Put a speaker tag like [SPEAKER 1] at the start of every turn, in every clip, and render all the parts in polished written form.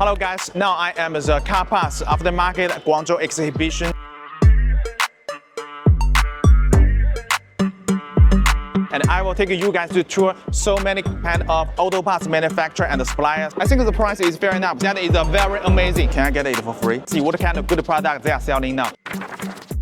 [SPEAKER 1] Hello guys, now I am at the car parts aftermarket Guangzhou exhibition. And I will take you guys to tour so many kind of auto parts manufacturer and suppliers. I think the price is fair enough. That is very amazing. Can I get it for free? See what kind of good product they are selling now.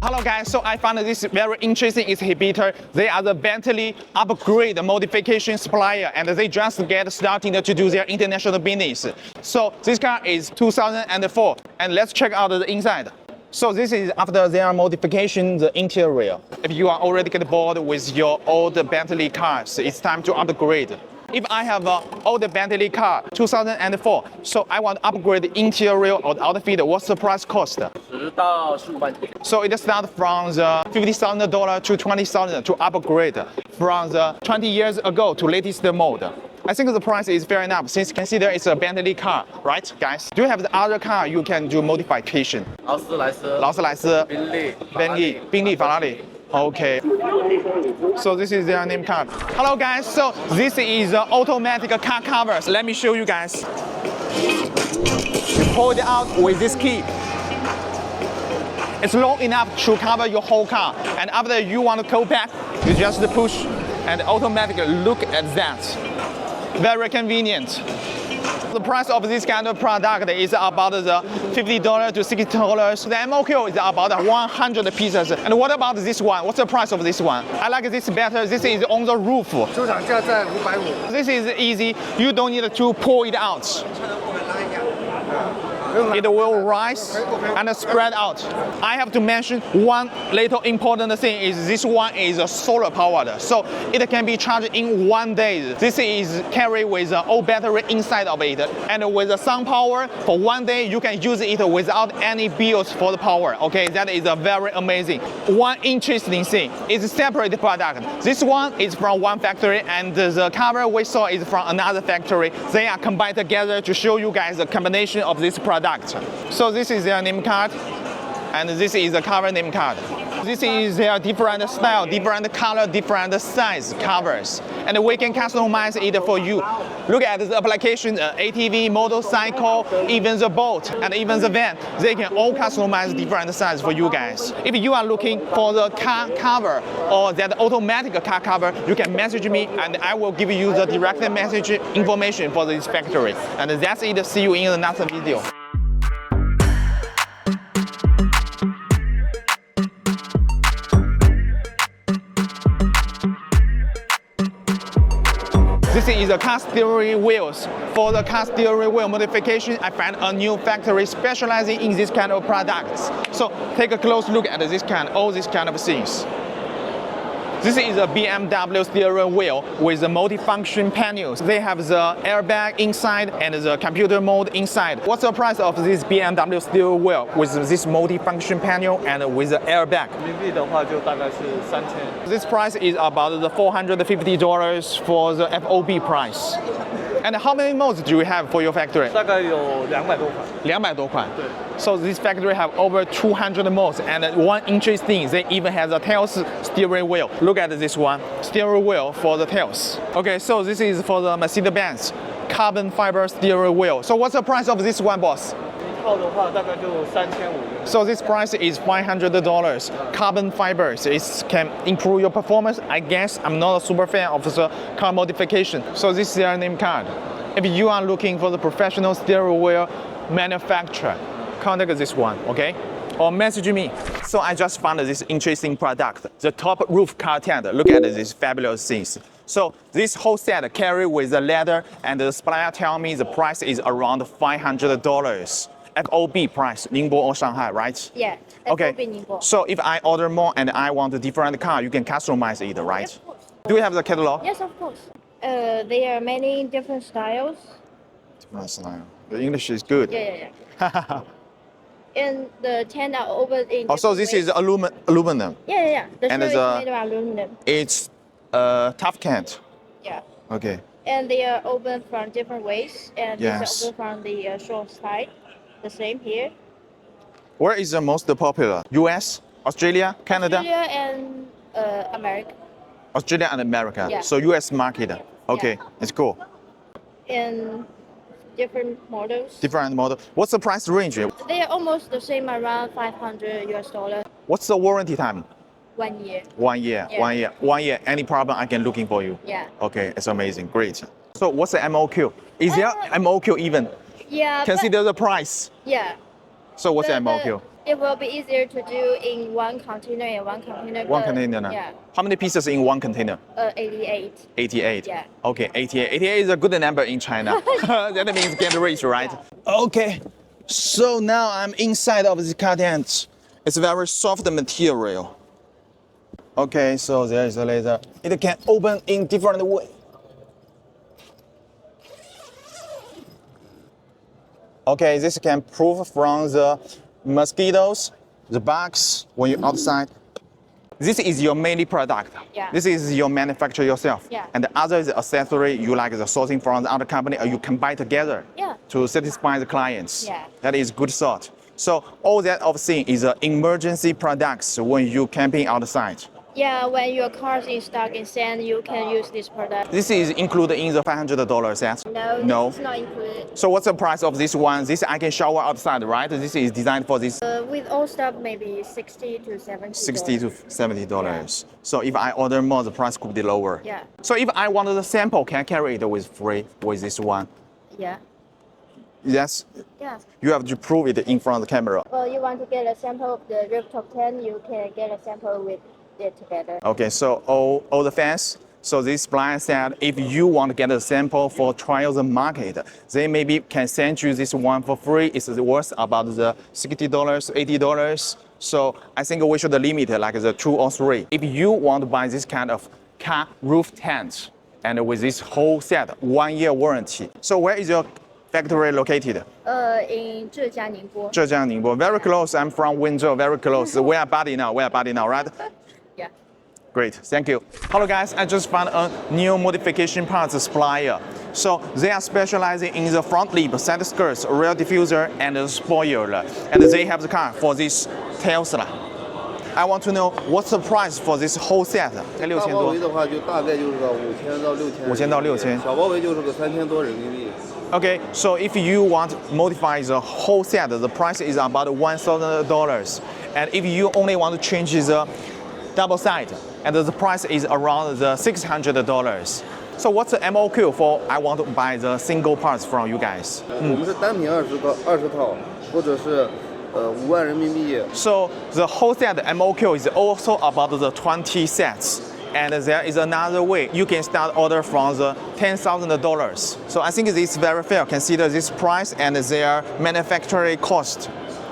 [SPEAKER 1] Hello guys, so I found this very interesting exhibitor. They are the Eventally upgrade modification supplier and they just get started to do their international business. So this car is 2004 and let's check out the inside. So this is after their modification, the interior. If you are already get bored with your old Bentley cars, it's time to upgrade. If I have an old Bentley car, 2004, so I want to upgrade the interior or the outfit, what's the price cost?
[SPEAKER 2] 10到15万。
[SPEAKER 1] So it starts from the $50,000 to $20,000 to upgrade from the 20 years ago to latest mode. I think the price is fair enough since consider it's a Bentley car, right, guys? Do you have the other car you can do modification?
[SPEAKER 2] 劳斯莱斯、
[SPEAKER 1] 劳斯莱斯、宾利、法拉利。 Okay. So this is their name card. Hello guys. So this is automatic car covers. Let me show you guys. You pull it out with this key. It's long enough to cover your whole car. And after you want to go back, you just push and automatically look at that. Very convenient. The price of this kind of product is about the $50 to $60. The MOQ is about 100 pieces. And what about this one? What's the price of this one? I like this better. This is on the roof.
[SPEAKER 2] 出厂价在550。
[SPEAKER 1] This is easy. You don't need to pull it out. It will rise and spread out. I have to mention one little important thing is this one is solar powered. So it can be charged in 1 day. This is carried with an old battery inside of it. And with the sun power, for 1 day you can use it without any bills for the power. Okay, that is very amazing. One interesting thing is separate product. This one is from one factory and the cover we saw is from another factory. They are combined together to show you guys the combination of this product. So this is their name card, and this is the cover name card. This is their different style, different color, different size covers, and we can customize it for you. Look at the application, ATV, motorcycle, even the boat, and even the van. They can all customize different size for you guys. If you are looking for the car cover or that automatic car cover, you can message me and I will give you the direct message information for this factory. And that's it. See you in the next video. This is the car steering wheels. For the car steering wheel modification, I found a new factory specializing in this kind of products. So take a close look at this kind, all these kind of things. This is a BMW steering wheel with the multi-function panels. They have the airbag inside and the computer mode inside. What's the price of this BMW steering wheel with this multi-function panel and with the airbag?
[SPEAKER 2] 人民币的话就大概是3000。
[SPEAKER 1] This price is about the $450 for the FOB price. And how many modes do you have for your factory?
[SPEAKER 2] 大概有200多款。
[SPEAKER 1] 200多款.
[SPEAKER 2] 对。
[SPEAKER 1] So this factory have over 200 modes, and one interesting, they even have a tails steering wheel. Look at this one, steering wheel for the tails. Okay, so this is for the Mercedes-Benz carbon fiber steering wheel. So what's the price of this one, boss?
[SPEAKER 2] 一套的话大概就3500。
[SPEAKER 1] So this price is $500. Carbon fibers, it can improve your performance. I guess I'm not a super fan of the car modification. So this is their name card. If you are looking for the professional steering wheel manufacturer, contact this one, okay? Or message me. So I just found this interesting product, the top roof curtain. Look at these fabulous things. So this whole set carry with the leather, and the supplier tell me the price is around $500. FOB price, Ningbo or Shanghai, right?
[SPEAKER 3] Yeah.
[SPEAKER 1] Okay.
[SPEAKER 3] FOB Ningbo.
[SPEAKER 1] So if I order more and I want a different car, you can customize it, right?
[SPEAKER 3] Yes, of course.
[SPEAKER 1] Do you have the catalog?
[SPEAKER 3] Yes, of course. There are many different styles.
[SPEAKER 1] Different style. The English is good.
[SPEAKER 3] Yeah. And the tent are over in.
[SPEAKER 1] Oh, so this is aluminum.
[SPEAKER 3] Yeah. The
[SPEAKER 1] And
[SPEAKER 3] shoe is
[SPEAKER 1] the-
[SPEAKER 3] made of aluminum.
[SPEAKER 1] It's tough cant.
[SPEAKER 3] Yeah.
[SPEAKER 1] Okay.
[SPEAKER 3] And they are open from different ways, and
[SPEAKER 1] Yes.
[SPEAKER 3] these are open from the short side. The same here.
[SPEAKER 1] Where is the most popular? US, Australia, Canada?
[SPEAKER 3] Australia and America.
[SPEAKER 1] Australia and America.
[SPEAKER 3] Yeah.
[SPEAKER 1] So US market. Okay, it's cool.
[SPEAKER 3] And different models.
[SPEAKER 1] Different model. What's the price range?
[SPEAKER 3] They are almost the same, around 500 US dollar.
[SPEAKER 1] What's the warranty time?
[SPEAKER 3] 1 year.
[SPEAKER 1] 1 year,
[SPEAKER 3] Yeah.
[SPEAKER 1] 1 year, 1 year. Any problem, I can looking for you.
[SPEAKER 3] Yeah.
[SPEAKER 1] Okay, it's amazing, great. So what's the MOQ? Is there MOQ even?
[SPEAKER 3] Yeah. but-
[SPEAKER 1] Consider the price.
[SPEAKER 3] Yeah.
[SPEAKER 1] So what's the
[SPEAKER 3] The-
[SPEAKER 1] MOQ?
[SPEAKER 3] It will be easier to do in one container and one container.
[SPEAKER 1] One
[SPEAKER 3] but-
[SPEAKER 1] container.
[SPEAKER 3] Yeah.
[SPEAKER 1] How many pieces in one container?
[SPEAKER 3] 88.
[SPEAKER 1] 88.
[SPEAKER 3] Yeah.
[SPEAKER 1] Okay, 88. 88 is a good number in China. That means get rich, right? Okay. So now I'm inside of the cartent. It's very soft material. Okay, so there is a laser. It can open in different way. Okay, this can proof from the mosquitoes, the bugs when you're outside. This is your mainly product.
[SPEAKER 3] Yeah.
[SPEAKER 1] This is your manufacture yourself.
[SPEAKER 3] Yeah.
[SPEAKER 1] And the other is accessory you like the sourcing from the other company or you can buy together
[SPEAKER 3] Yeah.
[SPEAKER 1] to satisfy the clients.
[SPEAKER 3] Yeah.
[SPEAKER 1] That is good thought. So all that of thing is emergency products when you camping outside.
[SPEAKER 3] Yeah, when your car is in stock in sand, you can use this product.
[SPEAKER 1] This is included in the $500 set.
[SPEAKER 3] No,
[SPEAKER 1] No.
[SPEAKER 3] this is not included.
[SPEAKER 1] So what's the price of this one? This I can shower outside, right? This is designed for this
[SPEAKER 3] With all stuff, maybe 60 to 70.
[SPEAKER 1] $60 to $70. So if I order more, the price could be lower.
[SPEAKER 3] Yeah.
[SPEAKER 1] So if I wanted the sample, can I carry it with free with this one?
[SPEAKER 3] Yeah.
[SPEAKER 1] Yes.
[SPEAKER 3] Yeah.
[SPEAKER 1] You have to prove it in front of the camera.
[SPEAKER 3] Well, you want to get a sample of the rooftop tent, you can get a sample with it together.
[SPEAKER 1] Okay, so all the fans. So this blind said, if you want to get a sample for trial the market, they maybe can send you this one for free. It's worth about the $60, $80. So I think we should limit it like the 2 or 3. If you want to buy this kind of car roof tent, and with this whole set, 1 year warranty. So where is your factory located?
[SPEAKER 3] In 浙江宁波.
[SPEAKER 1] Zhejiang, Ningbo. Very close. I'm from Guangzhou. Very close. We are buddy now. Right?
[SPEAKER 3] Yeah.
[SPEAKER 1] Great, thank you. Hello guys, I just found a new modification parts supplier. So they are specializing in the front lip, side skirts, rear diffuser, and the spoiler. And they have the car for this tails. I want to know what's the price for this whole set? 才6000多。
[SPEAKER 2] 大包围的话，就大概就是个5000到6000。
[SPEAKER 1] 5000到6000
[SPEAKER 2] 小包围就是个3000多人民币。
[SPEAKER 1] Okay, so if you want to modify the whole set, the price is about $1,000. And if you only want to change the double side, and the price is around the $600. So what's the MOQ for I want to buy the single parts from you guys?
[SPEAKER 2] 我们是单品20套，或者是5万人民币。
[SPEAKER 1] So the whole set MOQ is also about the 20 sets. And there is another way. You can start order from the $10,000. So I think it's very fair. Consider this price and their manufacturing cost.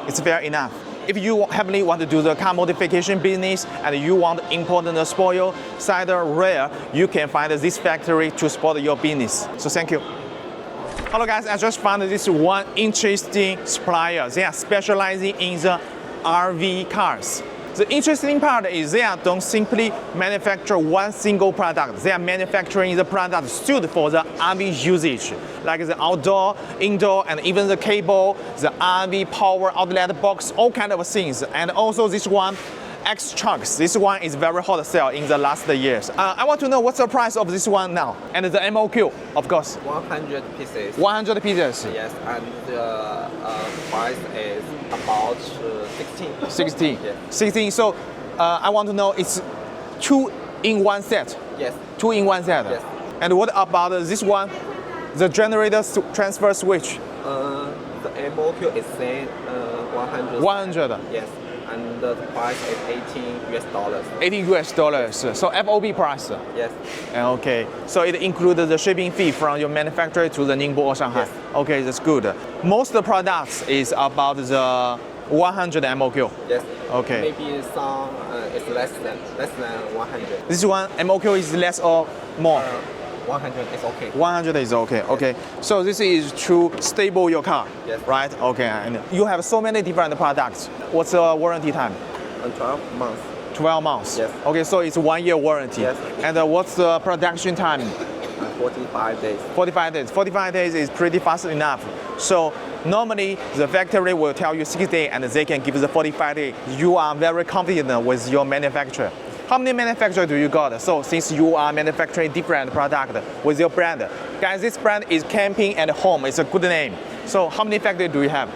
[SPEAKER 1] It's fair enough. If you heavily want to do the car modification business and you want to import the spoil, side, rear, you can find this factory to support your business. So thank you. Hello guys, I just found this one interesting supplier. They are specializing in the RV cars. The interesting part is they don't simply manufacture one single product. They are manufacturing the product suited for the RV usage, like the outdoor, indoor, and even the cable, the RV power outlet box, all kind of things. And also this one, X trucks. This one is very hot sale in the last years. I want to know what's the price of this one now, and the MOQ, of course.
[SPEAKER 4] 100 pieces.
[SPEAKER 1] 100 pieces.
[SPEAKER 4] Yes, and the price is about 16.
[SPEAKER 1] 16.
[SPEAKER 4] Yeah.
[SPEAKER 1] 16. So I want to know it's 2 in 1 set.
[SPEAKER 4] Yes.
[SPEAKER 1] 2 in 1 set.
[SPEAKER 4] Yes.
[SPEAKER 1] And what about this one? The generator transfer switch.
[SPEAKER 4] The MOQ is saying 100.
[SPEAKER 1] 100.
[SPEAKER 4] Yes, and the price is $18.
[SPEAKER 1] $80. So FOB price.
[SPEAKER 4] Yes.
[SPEAKER 1] Okay. So it includes the shipping fee from your manufacturer to the Ningbo or Shanghai.
[SPEAKER 4] Yes.
[SPEAKER 1] Okay, that's good. Most of the products is about the 100 MOQ.
[SPEAKER 4] Yes.
[SPEAKER 1] Okay.
[SPEAKER 4] Maybe some is less than 100.
[SPEAKER 1] This one MOQ is less or more?
[SPEAKER 4] 100 is okay.
[SPEAKER 1] 100 is okay. Okay. So this is to stable your car.
[SPEAKER 4] Yes.
[SPEAKER 1] Right? Okay. And you have so many different products. What's the warranty time?
[SPEAKER 4] 12 months.
[SPEAKER 1] 12 months.
[SPEAKER 4] Yes.
[SPEAKER 1] Okay. So it's 1 year warranty.
[SPEAKER 4] Yes.
[SPEAKER 1] And what's the production time?
[SPEAKER 4] 45 days.
[SPEAKER 1] 45 days. 45 days is pretty fast enough. So normally the factory will tell you 6 days and they can give you the 45 days. You are very confident with your manufacturer. How many manufacturers do you got? So since you are manufacturing different product with your brand, guys, this brand is Camping and Home. It's a good name. So how many factories do you have?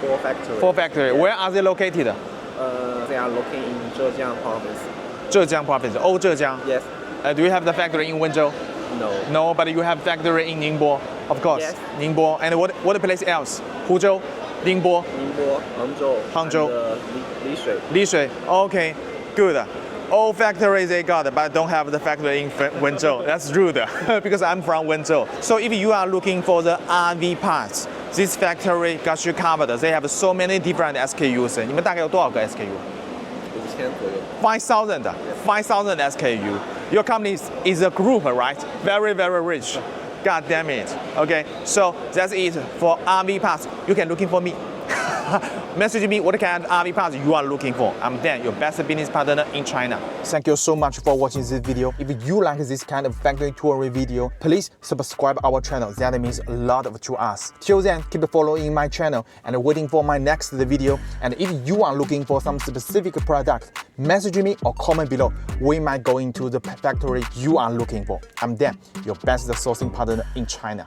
[SPEAKER 4] 4 factories.
[SPEAKER 1] 4 factories. Where are they located?
[SPEAKER 4] They are located in Zhejiang province.
[SPEAKER 1] Zhejiang province. Oh, Zhejiang.
[SPEAKER 4] Yes.
[SPEAKER 1] Do you have the factory in Guangzhou?
[SPEAKER 4] No.
[SPEAKER 1] No, but you have factory in Ningbo, of course.
[SPEAKER 4] Yes.
[SPEAKER 1] Ningbo. And what place else? Huzhou, Ningbo,
[SPEAKER 4] Ningbo,
[SPEAKER 1] Hangzhou.
[SPEAKER 4] and Lishui.
[SPEAKER 1] Lishui. Okay, good. All factories they got, but don't have the factory in Guangzhou. That's rude because I'm from Guangzhou. So if you are looking for the RV parts, this factory got you covered. They have so many different SKUs. 你们大概有多少个 SKU?
[SPEAKER 4] 5000左右。
[SPEAKER 1] 5,000 SKU. Your company is a group, right? Very, very rich. God damn it. Okay, so that's it for RV parts. You can looking for me. Message me what kind of RV parts you are looking for. I'm Dan, your best business partner in China. Thank you so much for watching this video. If you like this kind of factory touring video, please subscribe our channel. That means a lot to us. Till then, keep following my channel and waiting for my next video. And if you are looking for some specific product, message me or comment below. We might go into the factory you are looking for. I'm Dan, your best sourcing partner in China.